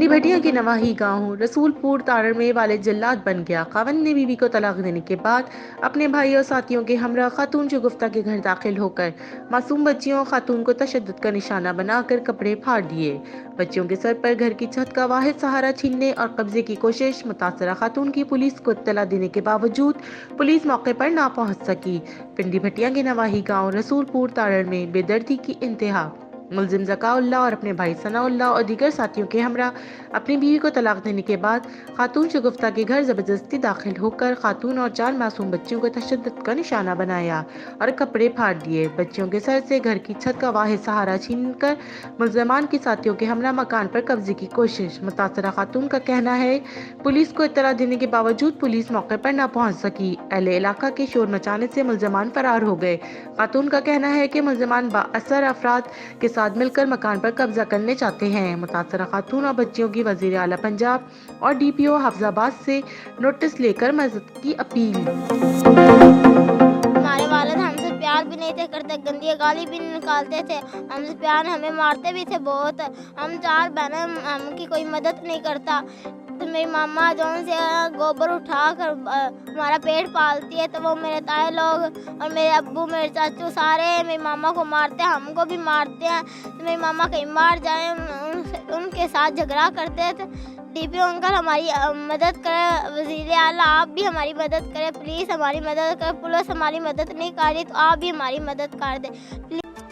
भटिया के नवाही गांव रसूलपुर तारण में वालिद जल्लाद बन गया। खावंद ने बीवी को तलाक देने के बाद अपने भाई और साथियों के हमरा खातून शगुफ्ता के घर दाखिल होकर मासूम बच्चियों और खातून को तशद्दुद का निशाना बनाकर कपड़े फाड़ दिए। बच्चियों के सर पर घर की छत का वाहिद सहारा छीनने और कब्जे की कोशिश। मुतासरा खातून की पुलिस को इत्तला देने के बावजूद पुलिस मौके पर ना पहुंच सकी। पिंडी भटिया के नवाही गाँव रसूलपुर तारण में बेदर्दी की इंतहा। मुलजिम ज़काउल्लाह और अपने भाई सनाउल्लाह और दीगर साथियों के हमरा अपनी बीवी को तलाक देने के बाद खातून शगुफ्ता के घर जबरदस्ती दाखिल होकर खातून और 4 मासूम बच्चियों को तशद्दुद का निशाना बनाया और कपड़े फाड़ दिए। बच्चियों के सर से घर की छत का वाहिद सहारा छीनकर मुलजमान के साथियों के हमरा मकान पर कब्जे की कोशिश। मुतासरा खातून का कहना है पुलिस को इत्तला देने के बावजूद पुलिस मौके पर न पहुंच सकी। अहले इलाका के शोर मचाने से मुलजमान फरार हो गए। खातून का कहना है कि मुलजमान बाअसर अफराद के साथ मिलकर मकान पर कब्जा करने चाहते हैं। मुतासरा खातून और बच्चियों की वजीर आला पंजाब और DPO हफ्जाबाद से नोटिस लेकर मदद की अपील। हमारे वालिद हमसे प्यार भी नहीं थे करते, गंदी गाली भी निकालते थे, हमसे प्यार हमें मारते भी थे बहुत। हम 4 बहनें, हमकी कोई मदद नहीं करता। तो मेरी मामा जो से गोबर उठा कर हमारा पेट पालती है, तो वो मेरे ताए लोग और मेरे अब्बू मेरे चाचू सारे मेरी मामा को मारते हैं, हमको भी मारते हैं। तो मेरी मामा कहीं मार जाए उनके साथ झगड़ा करते हैं। तो DPO अंकल हमारी मदद करें, वज़ीर आला आप भी हमारी मदद करें, पुलिस हमारी मदद करें, पुलिस हमारी मदद नहीं कर रही तो आप भी हमारी मदद कर दें प्लीज़।